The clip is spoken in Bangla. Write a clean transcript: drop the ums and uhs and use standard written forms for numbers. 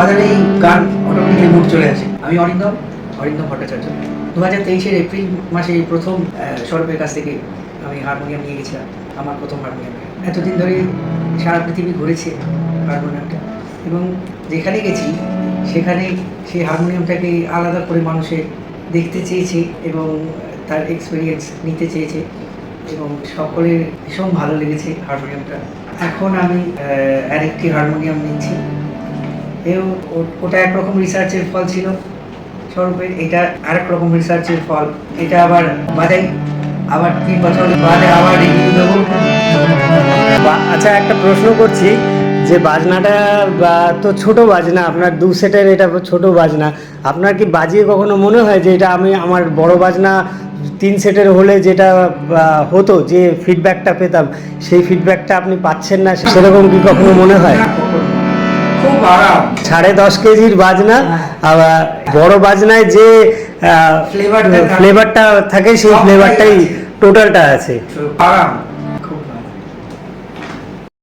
বাজারেই গান অটোমেটিক্যালি মুড চলে আসে। আমি অরিন্দম ভট্টাচার্য। 2023-এর এপ্রিল মাসে প্রথম সৌরভের কাছ থেকে আমি হারমোনিয়াম নিয়ে গেছিলাম, আমার প্রথম হারমোনিয়াম। এতদিন ধরে সারা পৃথিবী ঘুরেছে হারমোনিয়ামটা, এবং যেখানে গেছি সেখানে সেই হারমোনিয়ামটাকে আলাদা করে মানুষে দেখতে চেয়েছে এবং তার এক্সপিরিয়েন্স নিতে চেয়েছে, এবং সকলের ভীষণ ভালো লেগেছে হারমোনিয়ামটা। এখন আমি আরেকটি হারমোনিয়াম নিচ্ছি। ওটা একরকম রিসার্চের ফল ছিল স্বরূপের, এটা আরেক রকম রিসার্চের ফল। এটা আবার বাজাই, আবার 3 বছর বাদে আবার রিভিউ দেবো। আচ্ছা, একটা প্রশ্ন করছি যে বাজনাটা তো ছোট বাজনা, আপনার 2 সেটের এটা ছোট বাজনা, আপনার কি বাজিয়ে কখনো মনে হয় যে এটা আমি আমার বড় বাজনা 3 সেটের হলে যেটা হতো, যে ফিডব্যাকটা পেতাম সেই ফিডব্যাকটা আপনি পাচ্ছেন না, সেরকম কি কখনো মনে হয়? খুব আরাম। 10.5 কেজির বাজনা, আবার বড় বাজনায় যে ফ্লেভারটা থাকে সেই ফ্লেভারটাই টোটালটা আছে। আরাম।